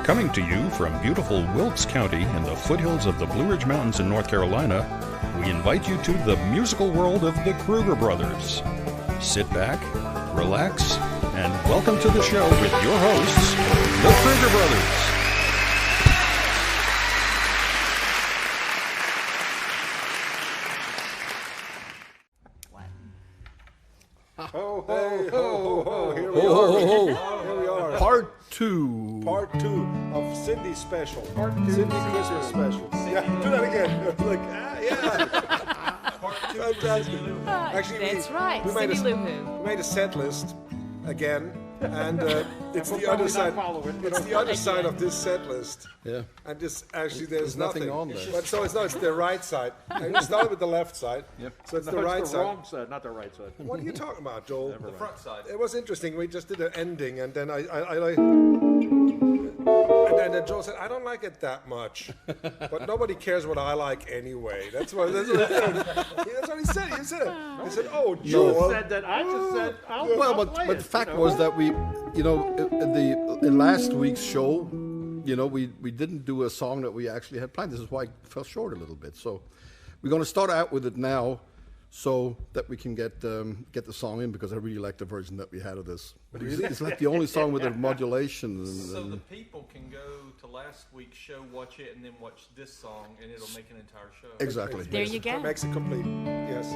Coming to you from beautiful Wilkes County in the foothills of the Blue Ridge Mountains in North Carolina, we invite you to the musical world of the Kruger brothers. Sit back, relax, and welcome to the show with your hosts, the Kruger brothers. Ho, ho, ho, ho, here we are. Here we are. Part two of Cindy's special. Cindy Christmas special. Yeah, do that again. Like, yeah. Part two. Fantastic. Actually, that's right. We made, Cindy we made a set list again, and it's the other side. It's the other side of this set list. Yeah. And this actually there's nothing on there. But so it's the right side. And we started with the left side. Yep. So it's the right the side. wrong side, not the right side. What are you talking about, Joel? The front side. It was interesting. We just did an ending, and then I and then Joel said, "I don't like it that much," but nobody cares what I like anyway. That's what he said. He said it. He said, "Oh, Joel." Said that. I just said, I'll Well, play but it, the fact you know? was that we, in last week's show, we didn't do a song that we actually had planned. This is why it fell short a little bit. So we're going to start out with it now, so that we can get the song in, because I really like the version that we had of this. It's like the only song with a modulation. So the people can go to last week's show, watch it, and then watch this song, and it'll make an entire show. Exactly. There you go. It makes it complete. Yes,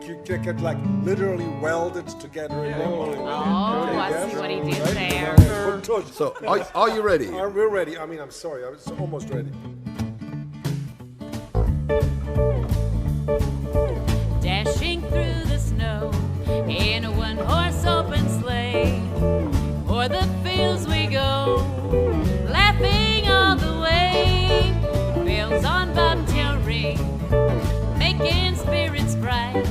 you get like literally welded together in one line. Oh, I see what he did there. So are you ready? We're ready. I mean, I'm sorry. I was almost ready. Dashing through the snow in a one-horse open sleigh. O'er the fields we go, laughing all the way. Bells on bobtail ring, making spirits bright.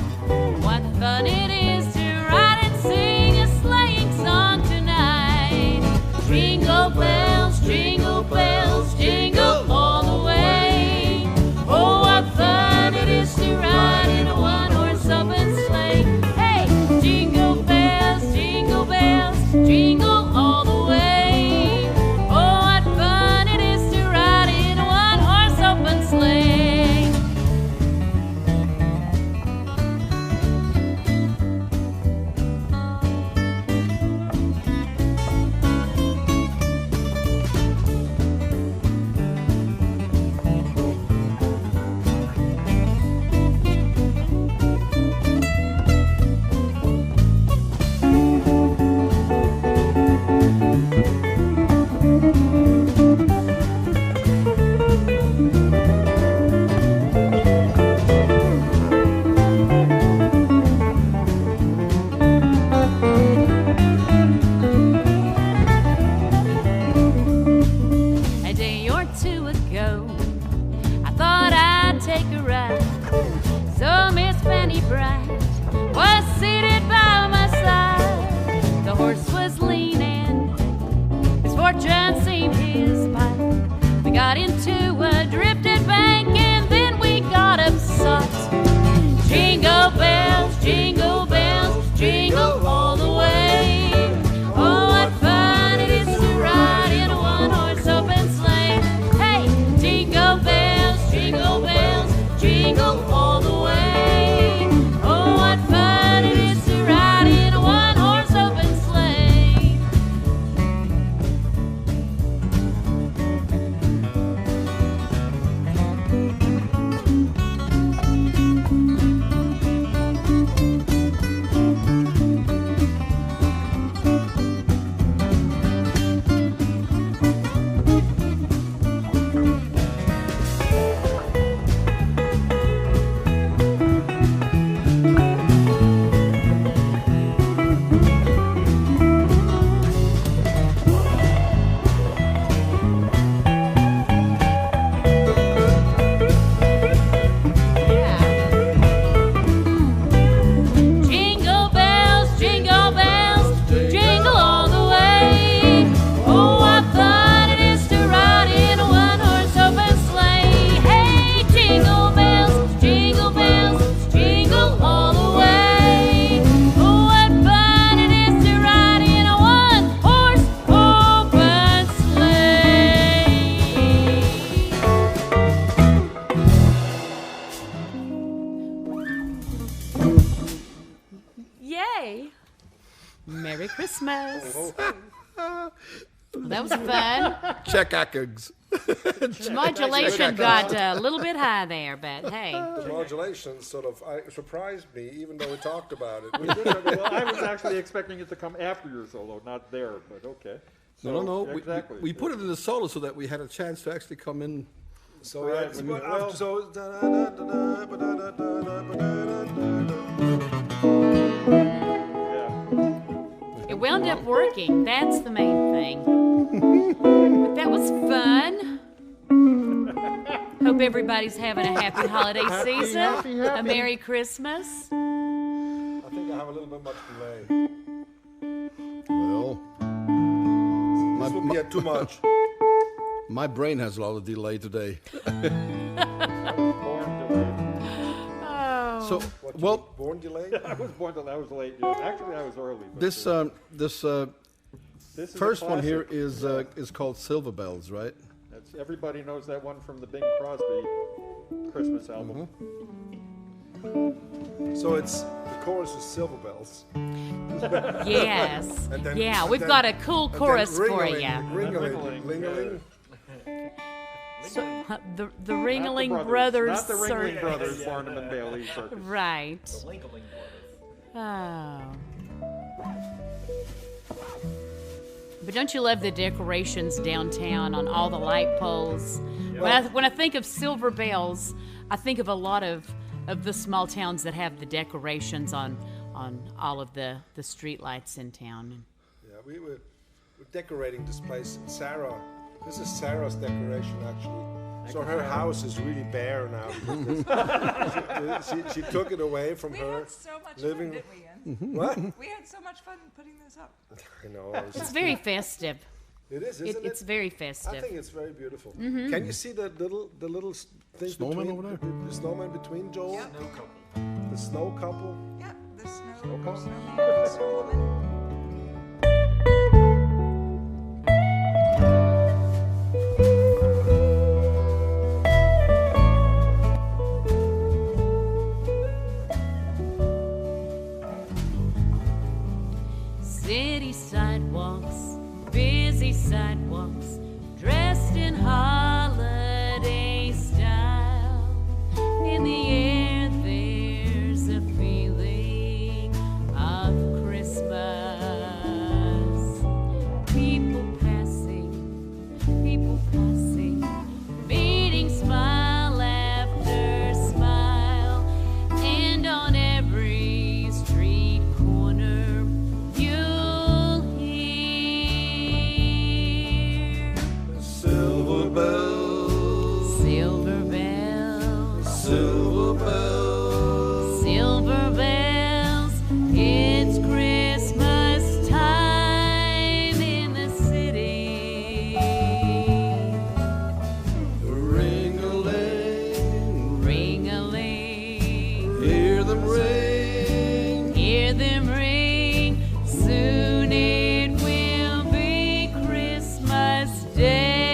What fun it is to ride and sing a sleighing song tonight. Jingle bells, jingle bells, jingle all the way. Oh, what fun it is to ride in a one-horse open sleigh. Hey, jingle bells, jingle all the way. Oh, what fun it is to ride in a one-horse open sleigh. A day or two ago, I thought I'd take a ride. So Miss Fanny Bright was seated by my side. The horse was lean and his fortune seemed his pipe. We got into a drifted bank and then we got upside. Jingle bells, jingle bells, jingle all the way. Oh, what fun it is to ride in a one-horse open sleigh. Hey, jingle bells, jingle all the way. Oh, what fun it is to ride in a one-horse open sleigh. Christmas. That was fun. Check Ackings. The modulation got a little bit high there, but hey. The modulation sort of surprised me, even though we talked about it. Well, I was actually expecting it to come after your solo, not there, but okay. No, no, no. Exactly. We put it in the solo so that we had a chance to actually come in. So Right, yeah, well- Yeah. It wound up working. That's the main thing. But that was fun. Hope everybody's having a happy holiday season. happy. A Merry Christmas. I think I have a little bit much delay. Well, This will be too much. my brain has a lot of delay today. Born delayed. Oh. So, What, well, born delay? I was born delayed. I was late. Yeah. Actually, I was early. But, this this is a first one here classic. is called Silver Bells, right? That's, everybody knows that one from the Bing Crosby Christmas album. So it's the chorus is Silver Bells. Yes. And then- Yeah, and we've then- got a cool and then chorus for ring-a-ling, you. Ring-a-ling, ling-a-ling. The Not the Ringling Brothers. Not the Ringling Circus. Brothers, Barnum and Bailey Circus. Right. The Lingoling Brothers. Oh. But don't you love the decorations downtown on all the light poles? When I think of Silver Bells, I think of a lot of the small towns that have the decorations on all of the street lights in town. Yeah, we're decorating this place. This is Sarah's decoration actually. So her house is really bare now. she took it away from We her had so much living. fun, didn't we, Ian? What? We had so much fun putting this up. I know. It's very festive. It is, isn't it? It's very I festive. think it's very beautiful. Can you see the little thing Snowman between over there? the snowman between Joel? Yep. No couple. The snow couple. Yeah, the snow, Okay. snowman, the snow woman. City sidewalks, busy sidewalks, dressed in holiday style. In the air, there's a feeling of Christmas. People passing, meeting smile after smile, and on every street corner you'll hear Silver bells, silver bells, silver bells. silver bells. It's Christmas time in the city. Ring-a-ling, Ring-a-ling, hear them ring. hear them ring. Soon it will be Christmas Day.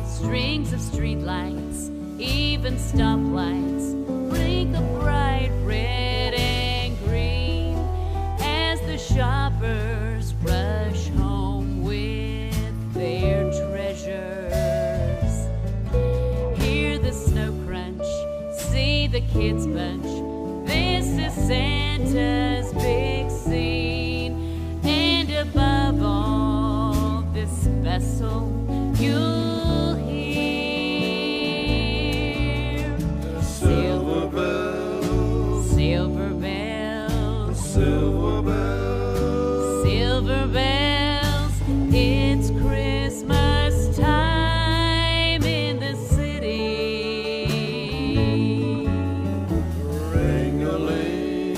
Strings of streetlights, even stoplights, blink of bright red and green as the shoppers rush home with their treasures. Hear the snow crunch, see the kids bunch. This is Santa's big scene, and above all this bustle, you'll hear Silver bells, silver bells, silver bells. silver bells. It's Christmas time in the city. Ring-a-ling,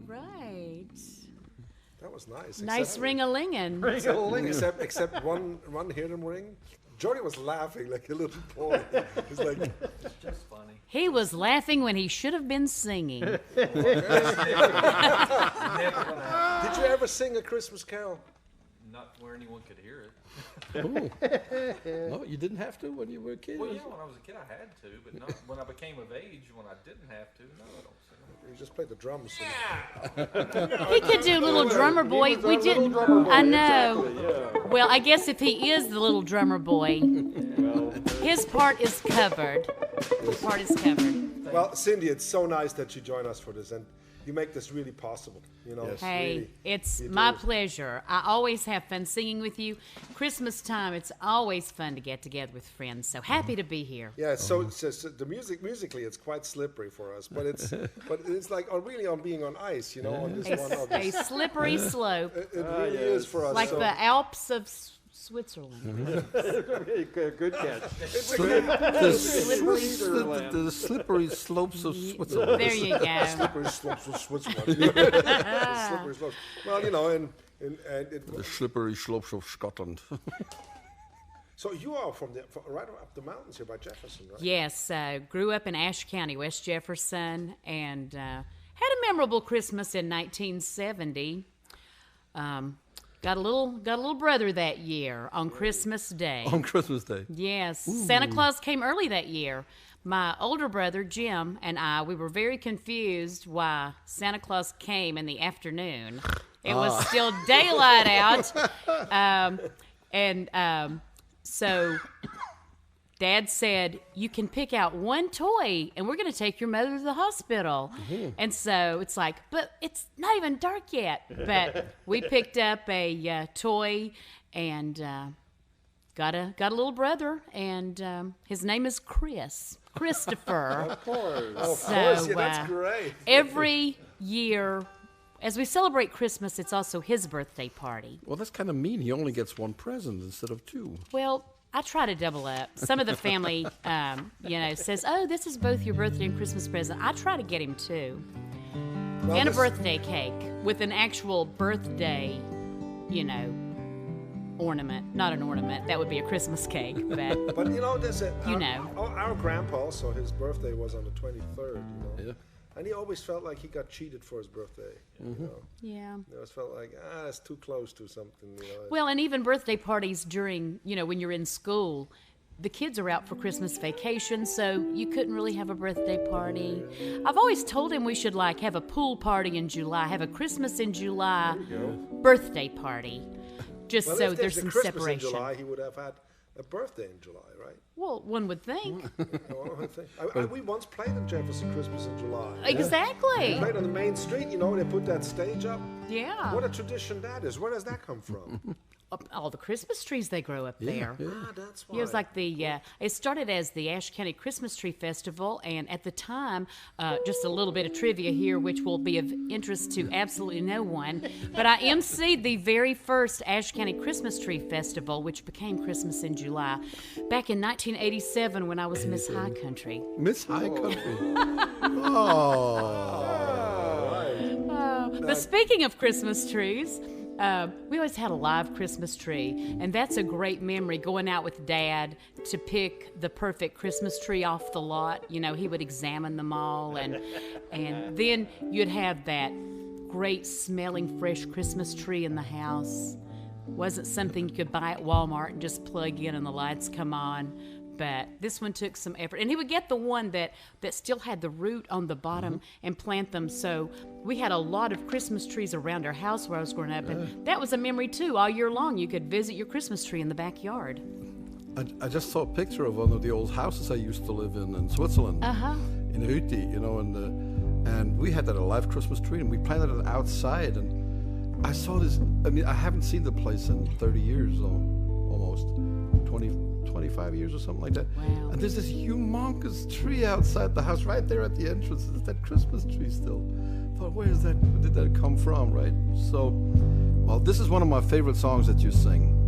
right. That was nice. Nice ring-a-lingin'. Except one hit him ring. Jody was laughing like a little boy. It's like, Just funny. He was laughing when he should have been singing. Never gonna happen. did you ever sing a Christmas carol? Not where anyone could hear it. No, you didn't have to when you were a kid. Well, yeah, when I was a kid, I had to, but not when I became of age. When I didn't have to, no, I don't sing. You just played the drums. He could do Little Drummer Boy. We didn't. I know. Exactly, yeah. Well, I guess if he is the Little Drummer Boy, his part is covered. His part is covered. Well, Cindy, it's so nice that you join us for this, and you make this really possible. You know, Yes. Hey, really, it's you my do. pleasure. I always have fun singing with you. Christmas time, it's always fun to get together with friends. So happy to be here. Yeah, so the musically, it's quite slippery for us, but it's like really on being on ice, you know, on this one. On A this. slippery slope, It really is for us. like so the Alps of Switzerland. Good catch. The slippery slopes of Switzerland. There you go. slippery slopes of Switzerland. Slippery slopes. Well, you know, and The slippery slopes of Scotland. so you are from right up the mountains here by Jefferson, right? Yes, grew up in Ashe County, West Jefferson, and had a memorable Christmas in 1970. Got a little brother that year on Christmas Day. On Christmas Day. Yes, Santa Claus came early that year. My older brother Jim and we were very confused why Santa Claus came in the afternoon. It was still daylight out, so Dad said, you can pick out one toy and we're going to take your mother to the hospital. And so it's like, but it's not even dark yet. But we picked up a toy and got a little brother, and his name is Christopher. Of course, yeah, that's great. Every year, as we celebrate Christmas, it's also his birthday party. Well, that's kind of mean. He only gets one present instead of two. Well, I try to double up. Some of the family, says, "Oh, this is both your birthday and Christmas present." I try to get him two, Well, and a this- birthday cake with an actual birthday, ornament. Not an ornament. That would be a Christmas cake, but But you know, there's know. our grandpa. So his birthday was on the 23rd. You know, Yeah. and he always felt like he got cheated for his birthday. You know, yeah. he always felt like that's too close to something. You know. Well, and even birthday parties during, when you're in school, the kids are out for Christmas vacation, so you couldn't really have a birthday party. I've always told him we should have a pool party in July, have a Christmas in July birthday party, just Well, so if there's a some Christmas separation. in July, he would have had a birthday in July, right? Well, one would think. I think. We once played in Jefferson Christmas in July. Exactly. Played on the main street, they put that stage up. Yeah. What a tradition that is. Where does that come from? All the Christmas trees they grow up there. That's why. It was like it started as the Ashe County Christmas Tree Festival, and at the time, just a little bit of trivia here, which will be of interest to absolutely no one, but I emceed the very first Ashe County Christmas Tree Festival, which became Christmas in July, back in 1987 when I was Miss High Country. Miss High Country. Oh. But speaking of Christmas trees, we always had a live Christmas tree, and that's a great memory, going out with Dad to pick the perfect Christmas tree off the lot. He would examine them all, and then you'd have that great smelling fresh Christmas tree in the house. Wasn't something you could buy at Walmart and just plug in and the lights come on. But this one took some effort. And he would get the one that still had the root on the bottom and plant them. So we had a lot of Christmas trees around our house where I was growing up. And that was a memory, too. All year long, you could visit your Christmas tree in the backyard. I just saw a picture of one of the old houses I used to live in Switzerland. In Rüti, and we had that a live Christmas tree, and we planted it outside. And I saw this. I haven't seen the place in 30 years, almost 25 years or something like that. Wow. And there's this humongous tree outside the house, right there at the entrance. It's that Christmas tree still. I thought, where did that come from, right? So, well, this is one of my favorite songs that you sing.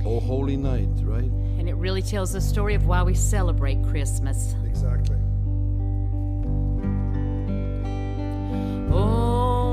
Oh, Holy Night, right? And it really tells the story of why we celebrate Christmas. Exactly. Oh,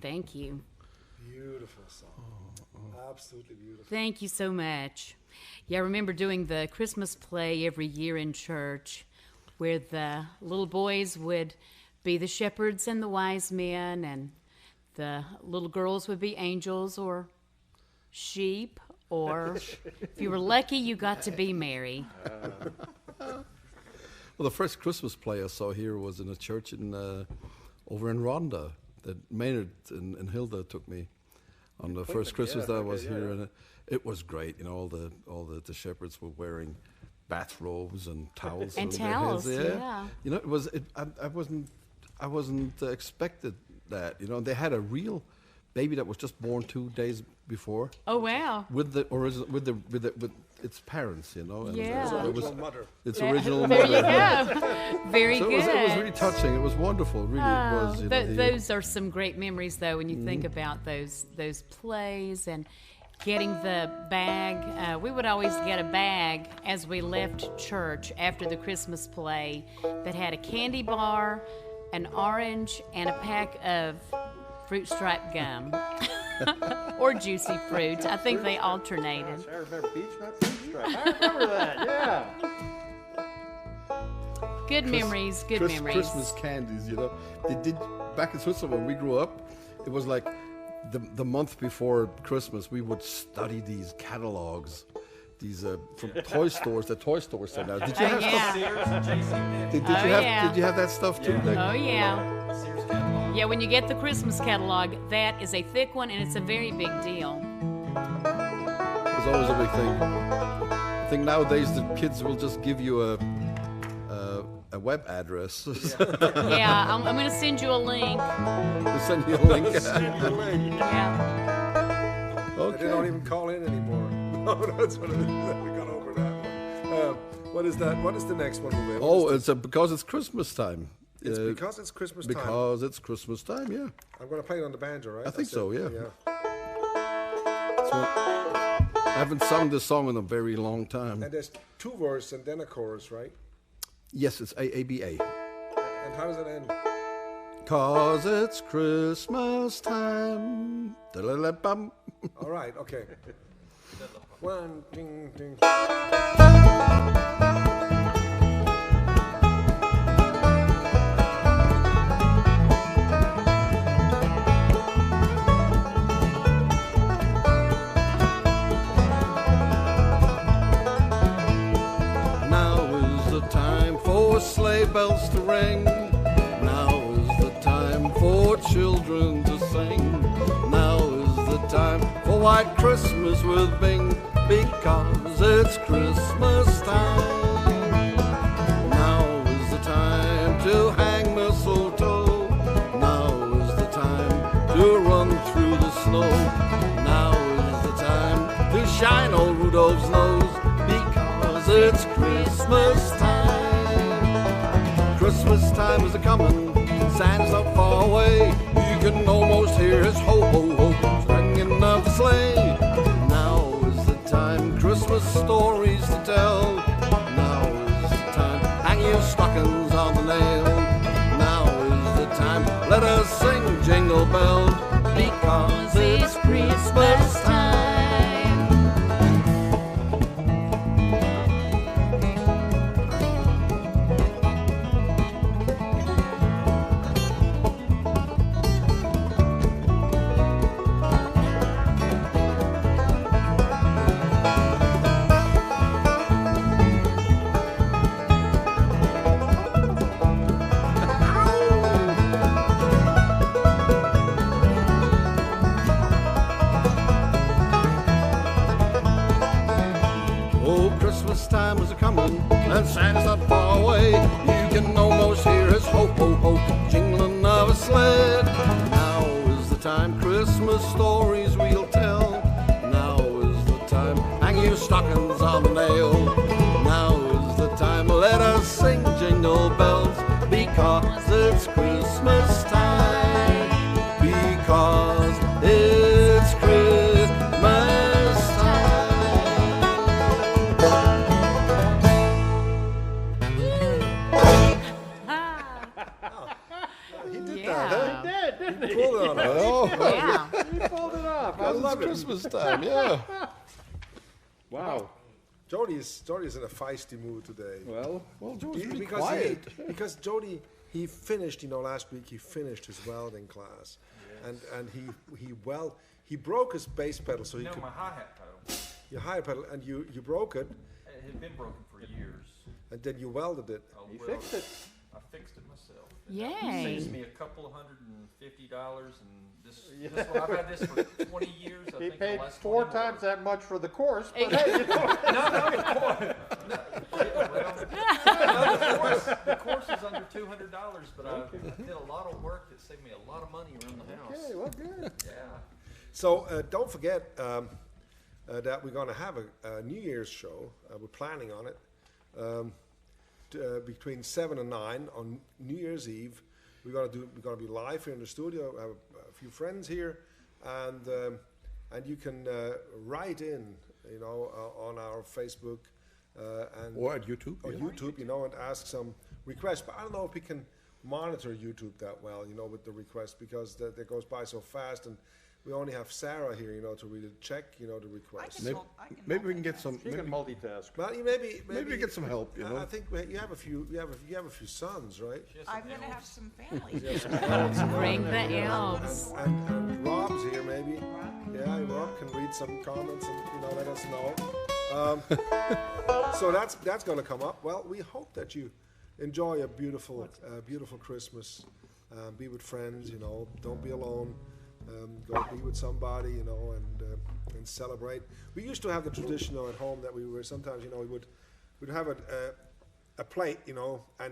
Thank you. Beautiful song. Absolutely beautiful. Thank you so much. Yeah, I remember doing the Christmas play every year in church where the little boys would be the shepherds and the wise men, and the little girls would be angels or sheep, or if you were lucky, you got to be Mary. Well, the first Christmas play I saw here was in a church in over in Rhonda that Maynard and Hilda took me on the first Christmas that I was here, and it was great. You know, all the shepherds were wearing bathrobes and towels And over their towels, heads. yeah. You know, I wasn't expected that. You know, they had a real baby that was just born 2 days before Oh, wow. with the original with its parents. You know, and Yeah. so it was Original mother. its original There mother. you go. Very So good. it was really touching. It was wonderful. Really, it was. You know, Those are some great memories, though, when you think about those plays and getting the bag. We would always get a bag as we left church after the Christmas play that had a candy bar, an orange, and a pack of fruit stripe gum. Or juicy fruit. I think they alternated. I remember beach nut fruit stripe. I remember that, yeah. Good memories, good memories. Christmas candies, you know. They did back in Switzerland when we grew up. It was like the month before Christmas, we would study these catalogs, these from toy stores. The toy stores sent out. Did you have stuff? Sears and JCPenney. Did you have that stuff too? Like, Oh, yeah. Sears catalog. Yeah, when you get the Christmas catalog, that is a thick one, and it's a very big deal. it was always a big thing. I think nowadays the kids will just give you a web address. Yeah, I'm going to send you a link. They'll send you a link. Yeah. They don't even call in anymore. No, that's what it is. We got over that one. What is that? What is the next one? Uwe? Oh, What is it's because it's Christmas time. It's because it's Christmas time. Because it's Christmas time, yeah. I'm going to play it on the banjo, right? I think That's so, it. yeah. So, I haven't sung this song in a very long time. And there's 2 verses and then a chorus, right? Yes, it's AABA. And how does it end? Cause it's Christmas time. Da-la-la-bum. All right, okay. 1, ding, ding. Sleigh bells to ring. Now is the time for children to sing. Now is the time for white Christmas with Bing, because it's Christmas time. Now is the time to hang mistletoe. Now is the time to run through the snow. Now is the time to shine old Rudolph's nose, because it's Christmas time. Christmas time is a-comin', Santa's not far away. You can almost hear his ho-ho-ho ringing of the sleigh. Now is the time, Christmas stories to tell. Now is the time, hang your stockings on the nail. Now is the time, let us sing Jingle Bells, because it's Christmas time. Time is a-comin', and Santa's not far away. You can almost hear his ho-ho-ho jingling of a sled. Now is the time, Christmas stories we'll tell. Now is the time, hang your stockings on the nail. Now is the time, let us sing Jingle Bells, because it's Christmas time. Because it's Christmas time. He did Yeah. that, huh? He did, didn't he? Pulled it on us. Oh, Yeah. He pulled it off. I it's love it. Christmas time, yeah. Wow. Jody's in a feisty mood today. Well, Joe's really because quiet. because Jody, he finished, last week he finished his welding class, and he broke his bass pedal, so he No, could my hi-hat pedal. your higher pedal, and you broke it, It had been broken for years. and then you welded it. I he welded fixed it. I fixed it myself. Yay. Saves me a couple of $150, and this one, I've had this for 20 years. I He think paid the last 4 20 times that much for the course, but Hey. hey, you know. The course is under $200, but I did a lot of work that saved me a lot of money around the house. Okay, well, good. Yeah. So don't forget that we're going to have a New Year's show. We're planning on it between 7 and 9 on New Year's Eve. We're going to be live here in the studio. I have a few friends here, and you can write in, on our Facebook and Or at YouTube. or yeah. YouTube, and ask some requests. But I don't know if we can monitor YouTube that well, with the requests, because that goes by so fast, and we only have Sarah here, to really check, the requests. Maybe we can get some. He can Maybe, multitask. Well, maybe maybe get some help. I think you have a few. You have a few sons, right? She has some I'm gonna have elves. some family. Bring the elves. And Rob's here, maybe. Yeah, Rob can read some comments and let us know. So that's going to come up. Well, we hope that you enjoy a beautiful Christmas. Be with friends, Don't be alone. Go be with somebody, and celebrate. We used to have the tradition at home that we were sometimes, we'd have a plate, and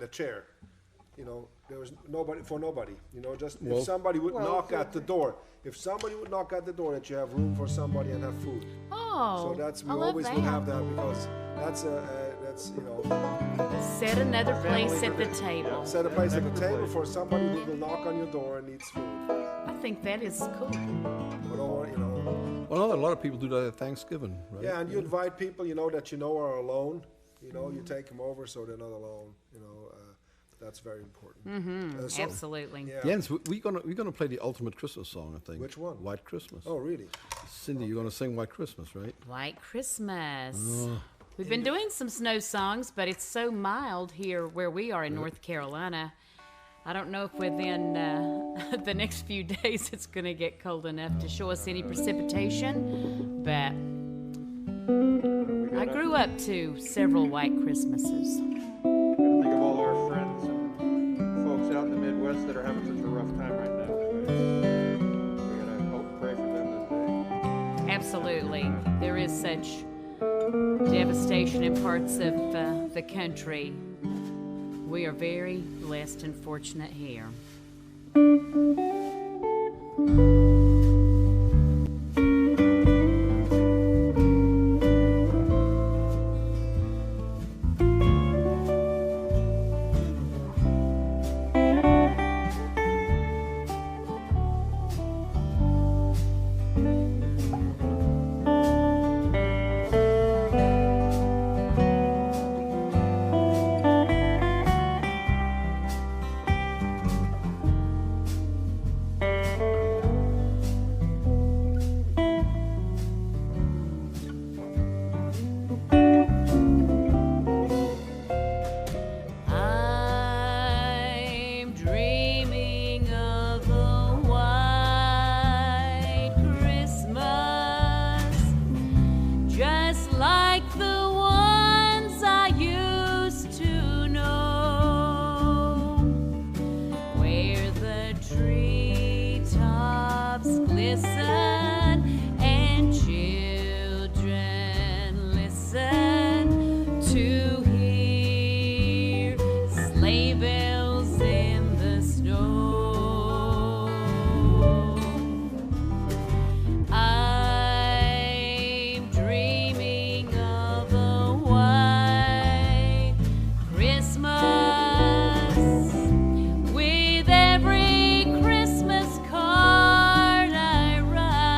a chair. There was nobody for nobody. Just if somebody would knock at the door. If somebody would knock at the door, that you have room for somebody and have food. Oh, So we I love always that. would have that, because that's Set another place at the table. set a place at the table for somebody who will knock on your door and needs food. I think that is cool. But Well, a lot of people do that at Thanksgiving, right? yeah, and you invite people that are alone. You take them over so they're not alone. That's very important. So- Absolutely. Yeah. Jens, we're gonna play the ultimate Christmas song, I think. Which one? White Christmas. Oh, really? Cindy, you're gonna sing White Christmas, right? White Christmas. We've been doing some snow songs, but it's so mild here where we are in North Carolina. I don't know if within the next few days it's going to get cold enough to show us any precipitation, but I grew up to several white Christmases. Think of all our friends and folks out in the Midwest that are having such a rough time right now. We gotta hope, pray for them this day. Absolutely. There is such devastation in parts of the country. We are very blessed and fortunate here. I'm dreaming of a white Christmas, just like the ones I used to know, where the treetops glisten and children listen to hear sleigh bells in the snow. I'm dreaming of a white Christmas, with every Christmas card I write.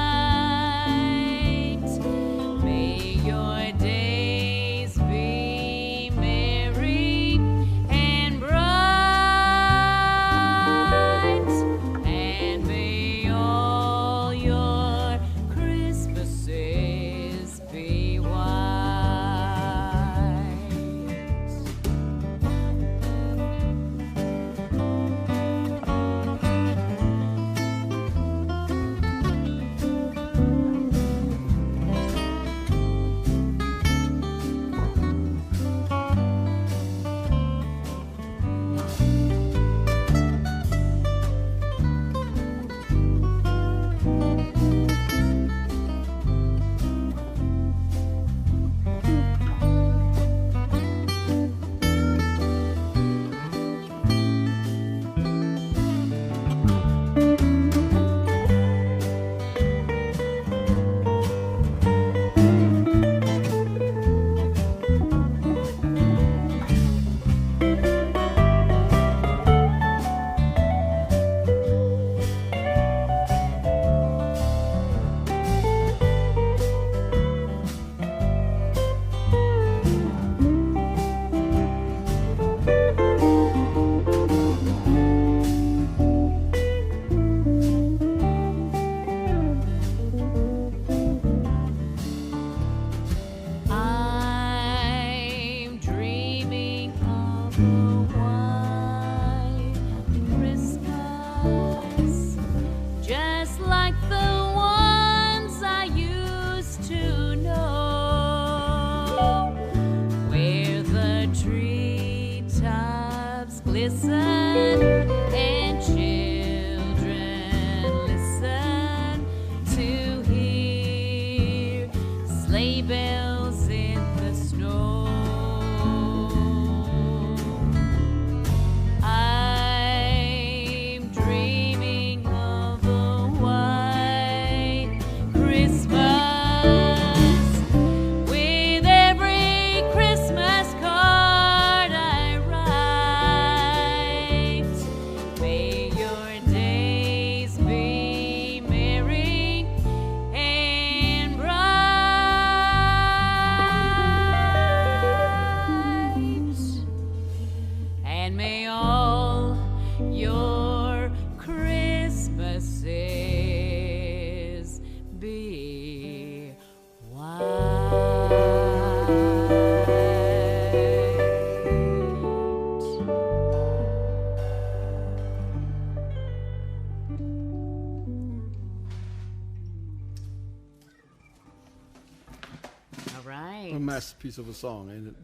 right. A masterpiece of a song, ain't it?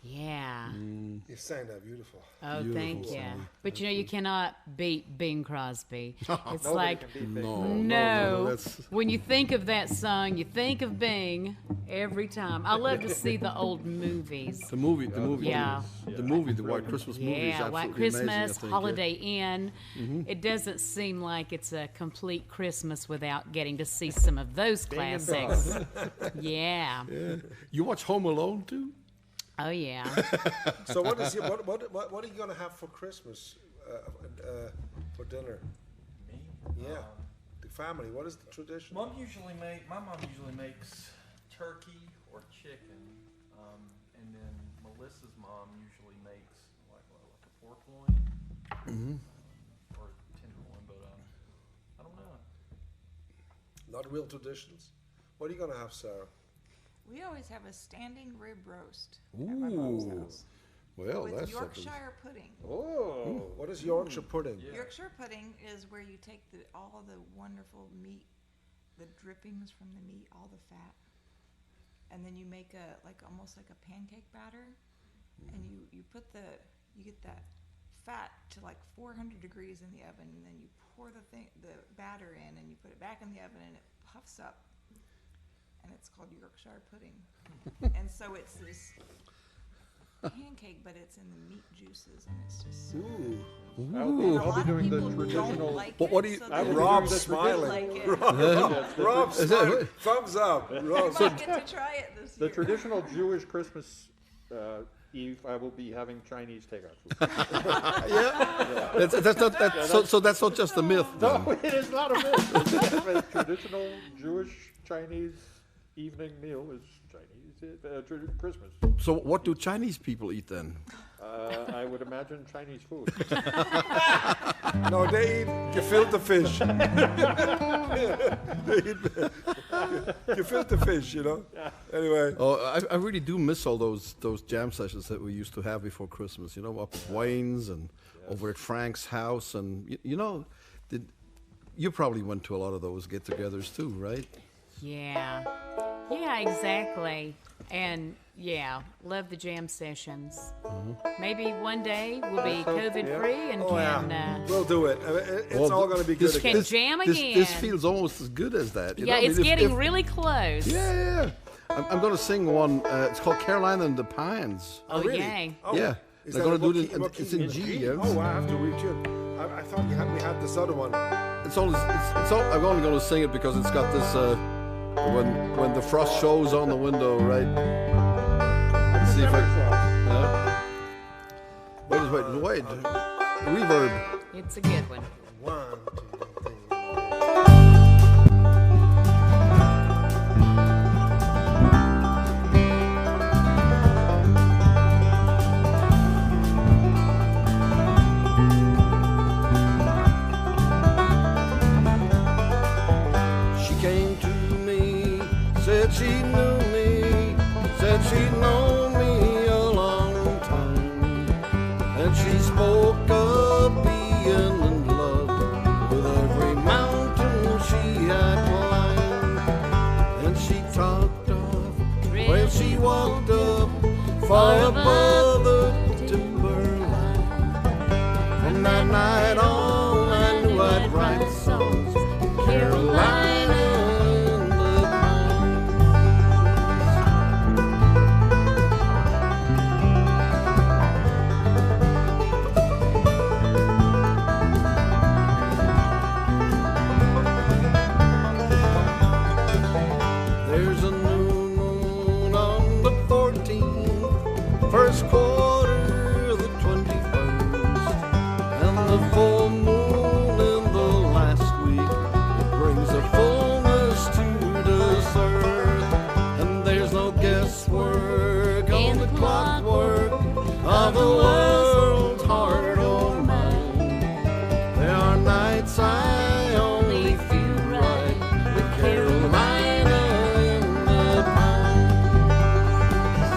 Yeah. You sang that beautiful. Oh, Beautiful thank you. song. But you know, you cannot beat Bing Crosby. It's Nobody like, can beat Bing No, Crosby. no. that's When you think of that song, you think of Bing every time. I love to see the old movies. the movie. Yeah. The movie, the White Christmas movie, is Yeah, absolutely White amazing, Christmas, I think, yeah. Holiday Inn. It doesn't seem like it's a complete Christmas without getting to see some of those classics. Yeah. You watch Home Alone too? Oh, yeah. So what is what are you gonna have for Christmas for dinner? Me? Yeah, the family. What is the tradition? My mom usually makes turkey or chicken, and then Melissa's mom usually makes like a pork loin or tenderloin, but I don't know. Not real traditions. What are you gonna have, Sarah? We always have a standing rib roast at my mom's Ooh. house Well, with that's something. Yorkshire pudding. Oh, what is Yorkshire pudding? Yeah. Yorkshire pudding is where you take all of the wonderful meat, the drippings from the meat, all the fat, and then you make almost like a pancake batter, and you get that fat to like 400 degrees in the oven, and then you pour the batter in, and you put it back in the oven, and it puffs up, and it's called Yorkshire pudding. And so it's this pancake, but it's in the meat juices, and it's just so good. And a I'll lot be of doing the people don't traditional. like What- what do it, you- so I they will be Rob's doing the smiling. like it. Rob, Is that- smile. Thumbs up. You Rob. might get to try it this The year. traditional Jewish Christmas Eve, I will be having Chinese takeout food. That's not that. So that's not just a myth. Then. No, it is not a myth. A traditional Jewish Chinese evening meal is Chinese Christmas. So what do Chinese people eat then? I would imagine Chinese food. No, they eat gefilte fish. They eat gefilte fish, you know. Anyway, Oh, I really do miss all those jam sessions that we used to have before Christmas. You know, up at Wayne's and over at Frank's house, and you know, you probably went to a lot of those get-togethers too, right? Yeah. Yeah, exactly. And yeah, love the jam sessions. Maybe one day we'll be COVID free and can we'll do it. It's Well, all going to be good this- again. can jam This again. feels almost as good as that. You Yeah, know? I mean, it's if- getting if- really close. Yeah. I'm going to sing one. It's called Carolina and the Pines. Oh, really? yay. Oh, Yeah. is They're that gonna do what it in- what it's key? in G, yes. Oh, I have to retune. I thought we had the other one. It's only. I'm only going to sing it because it's got this. When the frost shows on the window, right? Let's see if I. Yeah. Wait. Reverb. It's a good one. 1, 2, 3. She came to me, said she knew me, said she'd known me a long time, and she spoke of being in love with every mountain she had climbed, and she talked of where she walked up far above the timberline. From that night on, I knew I'd write songs. Carolina in the pines. There's a new moon on the 14th, first quarter the 21st, and the full moon in the last week. It brings a fullness to this earth, and there's no guesswork on the clockwork of the world's heart or mind. There are nights I only feel right with Carolina in the pines.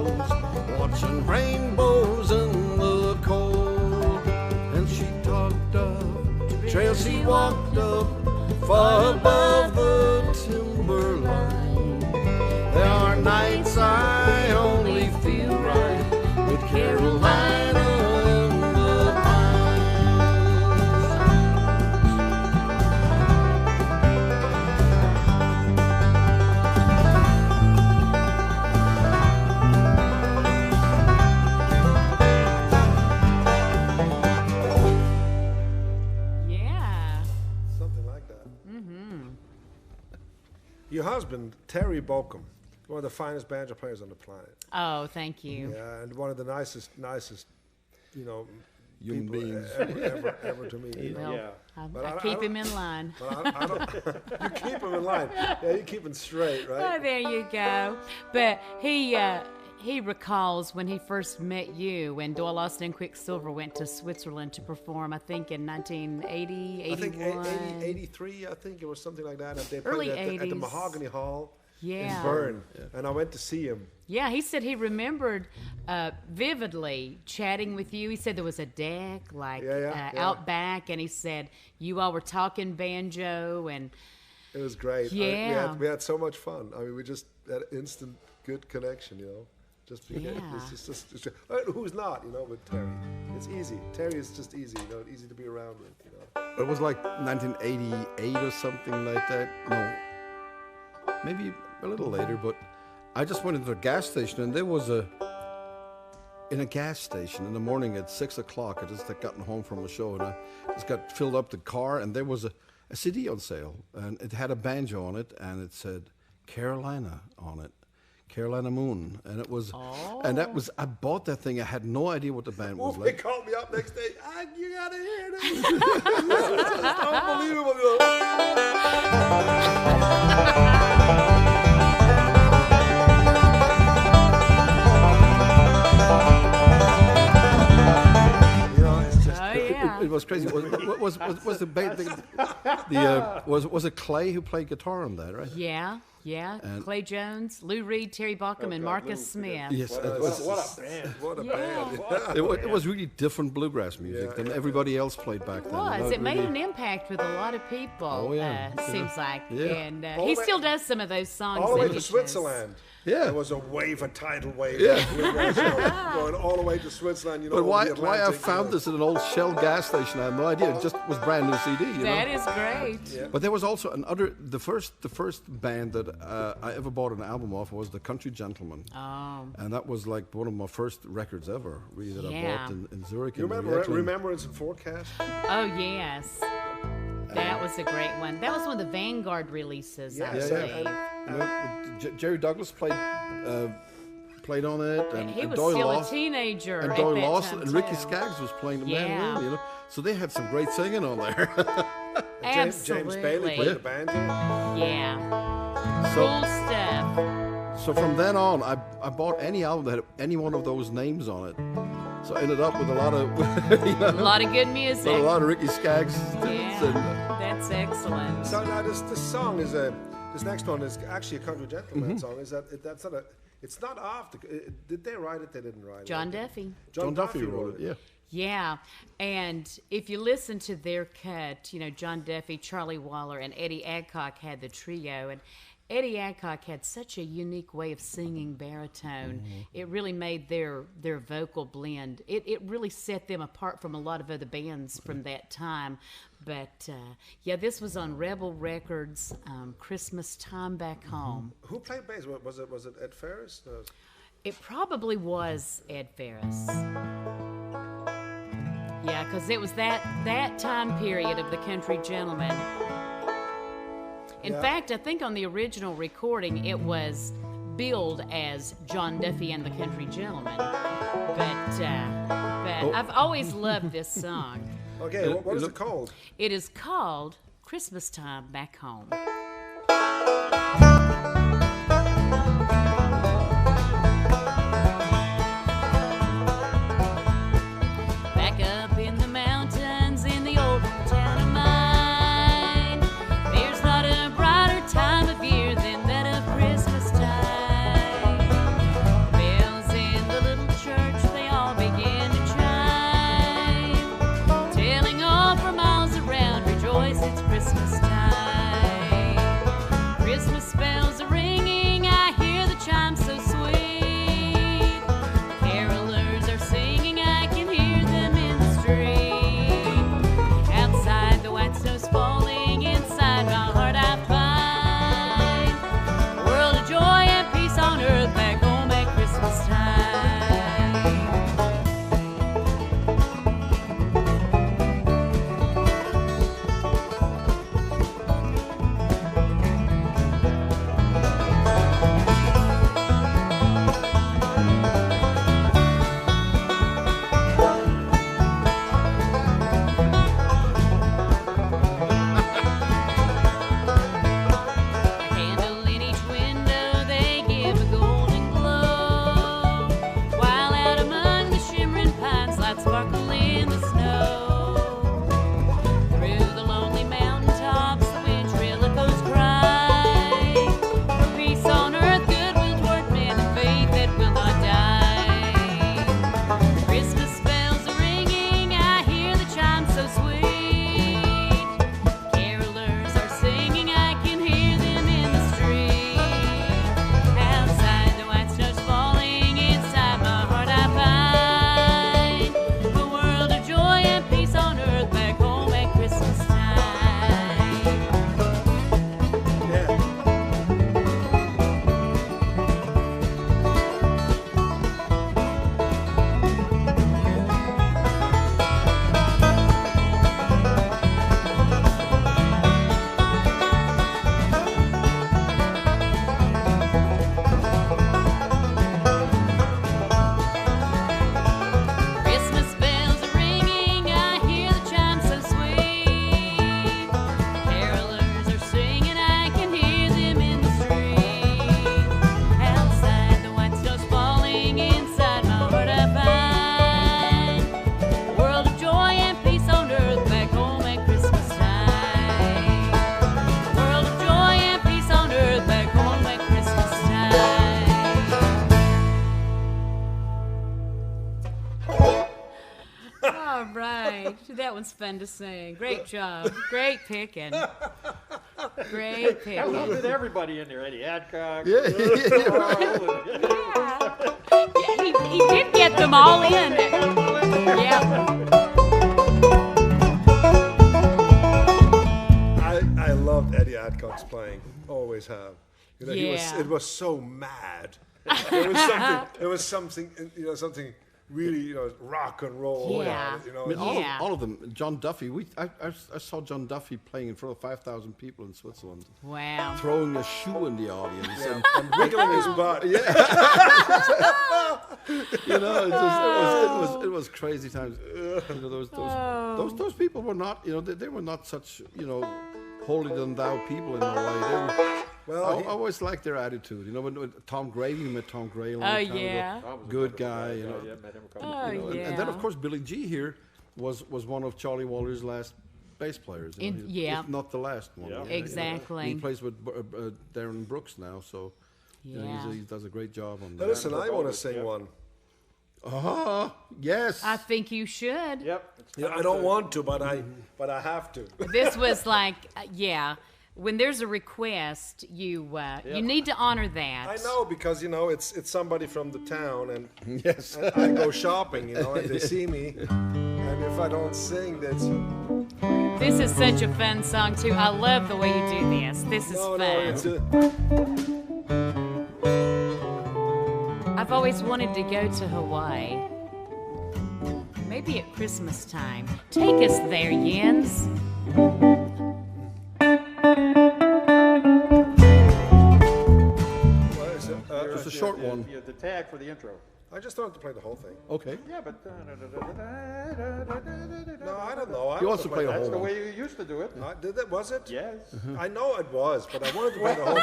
toes, watching rainbows in the cold. And she talked of trails she walked up far above the timberline. There are nights I only feel right with Carolina in the Yeah. Something like that. Your husband, Terry Baucom, one of the finest banjo players on the planet. Oh, thank you. Yeah, and one of the nicest, Human people beings. ever to meet. You know? Well, Yeah. But I I keep don't- him in line. But I don't, you keep him in line. Yeah, you keep him straight, Oh, right? there you go. But he recalls when he first met you when Doyle Austin and Quicksilver went to Switzerland to perform, I think in 1980, I think 81. 83, I think it was something like that. And they Early played at the 80s. Mahogany Hall Yeah. in Bern. And I went to see him. Yeah, he said he remembered vividly chatting with you. He said there was a deck Yeah. out back, and he said you all were talking banjo, and It was great. Yeah. We had so much fun. I mean, we just had instant good connection, you know. Just because Yeah. it's just who's not, you know, with Terry. It's easy. Terry is just easy, you know, easy to be around with, you know. It was like 1988 or something like that. No, maybe a little later, but I just went into a gas station and there was in a gas station in the morning at 6 o'clock. I just had gotten home from a show and I just got filled up the car and there was a CD on sale and it had a banjo on it and it said Carolina on it. Carolina Moon, and it was, and that was. I bought that thing. I had no idea what the band was They like. called me up next day. You gotta hear this. It's just unbelievable. You know. You know, it's just. oh yeah, It was crazy. Was the band? Was it Clay who played guitar on that, right? yeah. And- Clay Jones, Lou Reed, Terry Baucom, and Marcus Smith. Yes, What a band! What a band! it was really different bluegrass music than everybody else played back then. Was it made really- an impact with a lot of people? Oh, yeah. Seems like, Yeah. and All he the way- still does some of those songs. All the way that to he does. Switzerland. Yeah. There was a wave, a tidal wave. Yeah. Going all the way to Switzerland. You know. But over why the I Atlantic, found you know. this in an old Shell gas station, I have no idea. It just was brand new CD. You That know? is great. Yeah. But there was also the first band that I ever bought an album of was the Country Gentlemen. Oh, And that was like one of my first records ever, really, that I Yeah. bought in Zurich. You and remember actually- Remembrance and Forecast? oh yes, that was a great one. That was one of the Vanguard releases, I Yes, believe. You know, Jerry Douglas played on it, and He was Doyle still a Lawson, teenager and at Doyle that Lawson, time, and Ricky too. Skaggs was playing the Yeah. mandolin. You know, so they had some great singing on there. James Absolutely. Bailey played the band. Yeah, so, cool stuff. so from then on, I bought any album that had any one of those names on it. So I ended up with a lot of, A lot of good music. a lot of Ricky Skaggs. Yeah, that's excellent. So now this song is this next one is actually a Country Gentleman song. Is that's not a? It's not off. Did they write it? They didn't write it. John Duffy. John Duffy wrote it. Yeah. Yeah, and if you listen to their cut, you know, John Duffy, Charlie Waller, and Eddie Adcock had the trio, and Eddie Adcock had such a unique way of singing baritone. It really made their vocal blend. It really set them apart from a lot of other bands from that time. But yeah, this was on Rebel Records, Christmas Time Back Home. Who played bass? Was it Ed Ferris? No. It probably was Ed Ferris. Yeah, because it was that time period of the Country Gentleman. In Yeah. fact, I think on the original recording it was billed as John Duffy and the Country Gentleman. But I've always loved this song. Okay, what is it called? It is called Christmas Time Back Home. Back up in the mountains in the old town of mine, there's not a brighter time of year than that of Christmas time. Bells that one's fun to sing. Great job. Great picking. Great picking. I loved it. Everybody in there, Eddie Adcock. Yeah. Yeah, he did get them all in. Yeah. I loved Eddie Adcock's playing. Always have. You know, Yeah. it was so mad. It was something, you know, something really, you know, rock and roll. Yeah. You know, I mean, Yeah. all of them. John Duffy. I saw John Duffy playing in front of 5,000 people in Switzerland, Wow. throwing a shoe in the audience. yeah, and wiggling his butt. You know, it was crazy times. You know, those people were not, you know, they were not such, you know, holier than thou people in their way. They were, Well, I always liked their attitude. You know, when Tom Gray, we met Tom Gray a long Oh, time ago. yeah. That was a Good wonderful guy, you know. Yeah, met him a couple Oh, times. You know, yeah. and then of course Billy G here was one of Charlie Waller's last bass players. You know, Yeah. if not the last one. Yeah. you know. Exactly. He plays with Darren Brooks now, so you know, Yeah. he does a great job on now that. listen, I want to Velvet, sing yeah. one. Yes. I think you should. Yep. it's Yeah, time I don't to- want to, but I have to. This was like, yeah. When there's a request, you need to honor that. I know because you know it's somebody from the town, and Yes. I go shopping, you know, and they see me, and if I don't sing, that's This is such a fun song too. I love the way you do this. This is no, fun. no, it's I've always wanted to go to Hawaii. Maybe at Christmas time. Take us there, Jens. It's a short one. The tag for the intro. I just wanted to play the whole thing. Okay. Yeah, but No, I don't know. I He want wants to play the that's whole the one. way you used to do it. Did that? Was it? Yes. I know it was, but I wanted to play the whole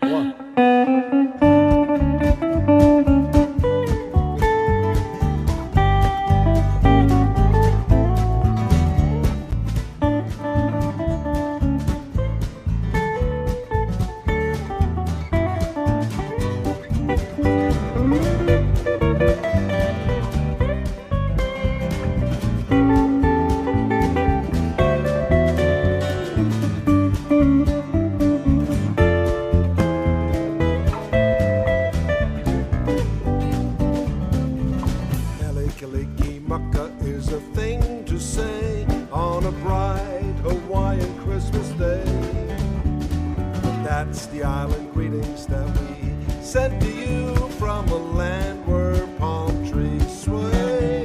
thing. One. Mele Kalikimaka is a thing to say on a bright Hawaiian Christmas day. That's the island greetings that we sent to you from a land where palm trees sway.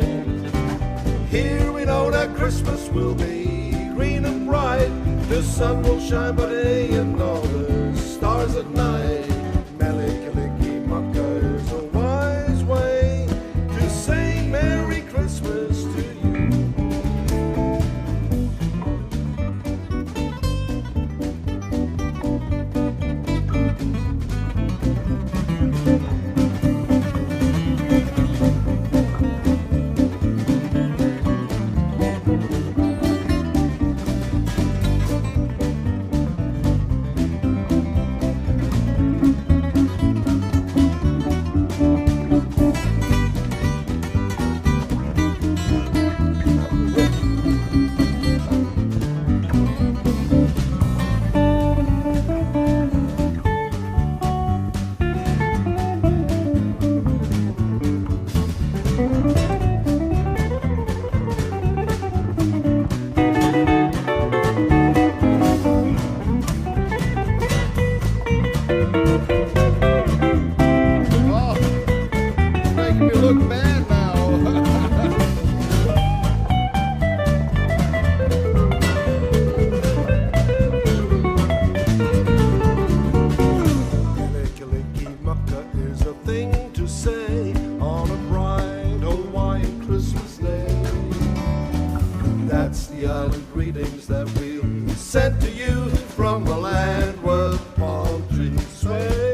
Here we know that Christmas will be green and bright. The sun will shine by day and all the stars at night. Mele Kalikimaka is a wise way to say Merry Christmas to you. Oh, making me look bad now. Mele Kalikimaka is a thing to say on a bright Hawaiian Christmas day. That's the island greetings that we'll send to you from a land where palm trees sway.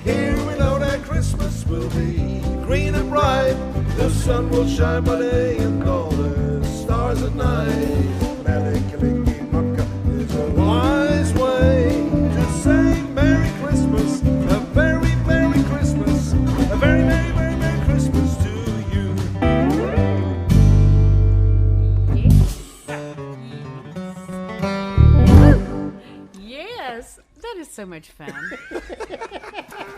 Here we know that Christmas will be green and bright. The sun will shine by day and all the stars at night. Mele Kalikimaka is a wise way to say Merry Christmas, a very Merry Christmas, a very Merry, Merry, Merry Christmas to you. Yes, that is so much fun.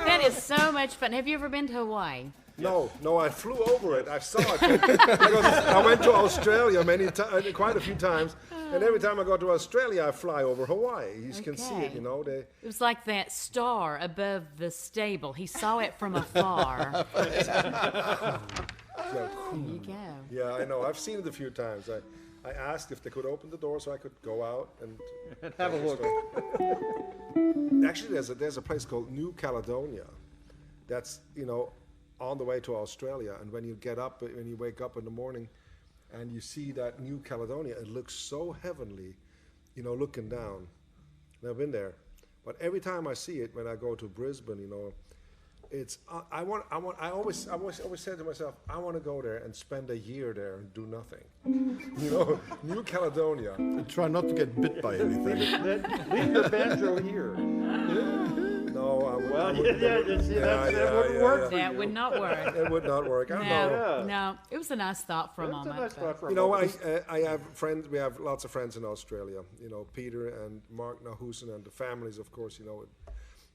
That is so much fun. Have you ever been to Hawaii? No, I flew over it. I saw it. I went to Australia quite a few times, and every time I go to Australia, I fly over Hawaii. You can see it, Okay. you know. It was like that star above the stable. He saw it from afar. There you go. Yeah, I know. I've seen it a few times. I asked if they could open the door so I could go out and Have a look. Actually, there's a place called New Caledonia. That's on the way to Australia. And when you wake up in the morning, and you see that New Caledonia, it looks so heavenly, looking down. Never been there, but every time I see it when I go to Brisbane, it's I always said to myself, I want to go there and spend a year there and do nothing. New Caledonia. And try not to get bit by anything. Leave your banjo here. No, I would. Well, that wouldn't work for That you. would not work. It would not work. I know. Yeah. No, it was a nice thought for a That's a moment. nice but- spot for a You know, moment. I have friends. We have lots of friends in Australia. Peter and Mark Nahusen and the families, of course.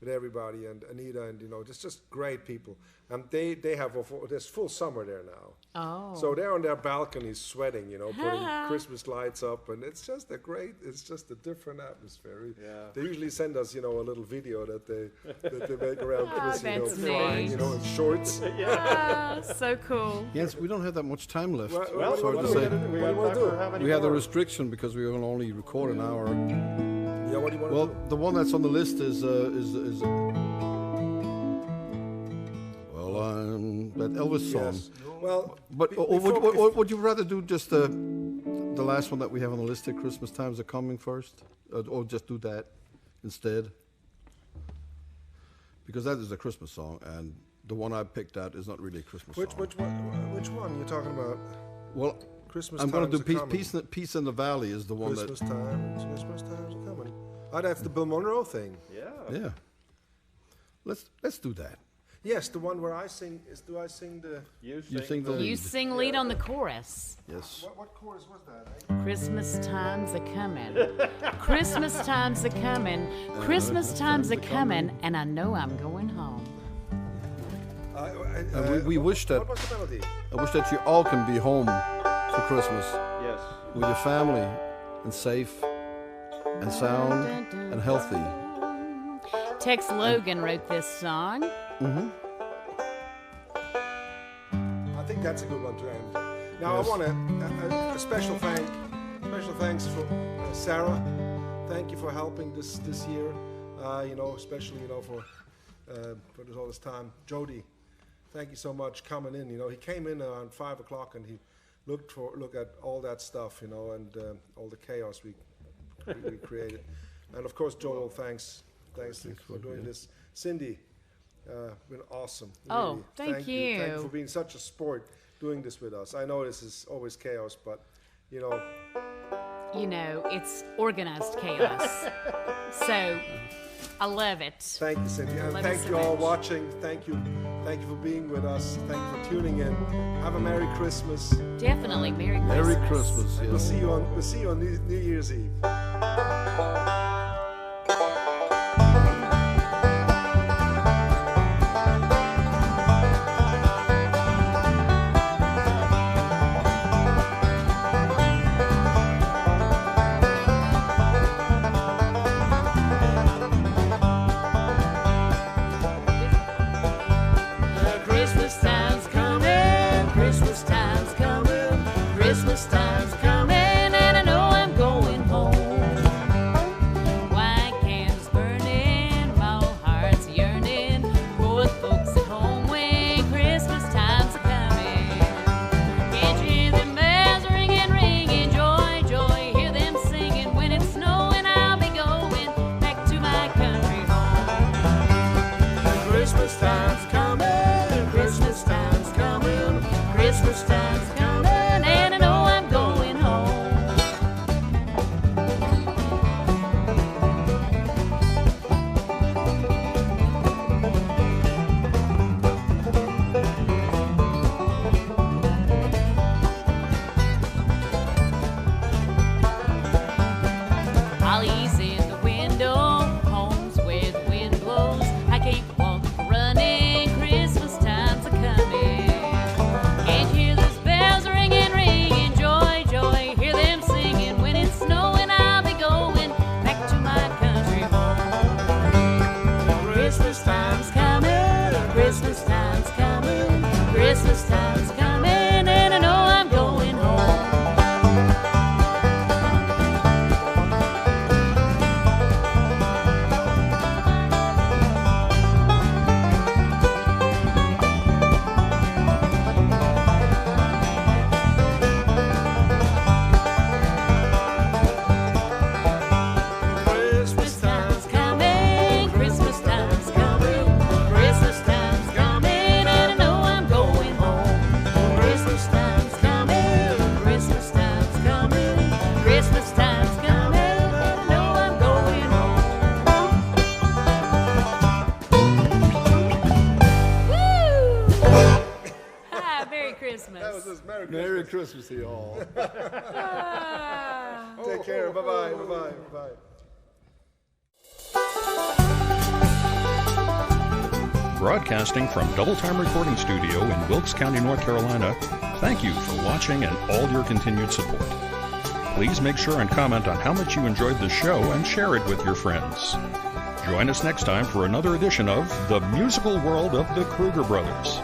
With everybody and Anita and just great people. And they have there's full summer there now. Oh. So they're on their balconies sweating, putting Christmas lights up, and it's just a different atmosphere. Yeah. They usually send us, a little video that they make around Christmas, that's flying, neat. in shorts. Ah, so cool. Yes, we don't have that much time left. Well, Sorry what to do say. We What do got you wanna time for do? how many We have a more? restriction because we will only record an hour. Yeah, what do you want Well, to do? the one that's on the list is that Elvis song. Yes. Well, But would you rather do just the last one that we have on the list at Christmas Times Are Coming first? Or just do that instead? Because that is a Christmas song, and the one I picked out is not really a Christmas which song. which one are you talking about? Well, Christmas I'm going to Times do Are Coming. Peace in the Valley is the one Christmas times are coming. Oh, that's the Bill Monroe thing. Yeah. that... Yeah. Let's do that. Yes, the one where I sing. Do I sing the? You You sing the You lead. sing lead on the chorus. Yes. What chorus was that? Christmas times are coming. Christmas times are coming. Christmas times are coming, and I know I'm going home. We wish that- What was the melody? I wish that you all can be home for Christmas Yes. with your family and safe and sound and healthy. Tex Logan wrote this song. I think that's a good one to end. Now I want a special thanks for Sarah. Thank you for helping this year. Especially for all this time. Jody, thank you so much coming in. He came in around 5 o'clock and he looked at all that stuff, and all the chaos we created. And of course, Joel, thanks for doing this. Cindy, been awesome. Oh, really. thank Thank you you. for being such a sport doing this with us. I know this is always chaos, but It's organized chaos. So I love it. thank you, Cindy, and Love thank you you so all much. watching. Thank you for being with us. Thank you for tuning in. Have a Merry Christmas. Definitely Merry Christmas. Merry Christmas. We'll Yes. see you on New Year's Eve. Christmas time's coming, Christmas time's coming, Christmas time's coming, and I know I'm going home. Merry Christmas to you all. Take care. Bye-bye. Bye-bye. Bye-bye. Broadcasting from Double Time Recording Studio in Wilkes County, North Carolina, thank you for watching and all your continued support. Please make sure and comment on how much you enjoyed the show and share it with your friends. Join us next time for another edition of The Musical World of the Kruger Brothers.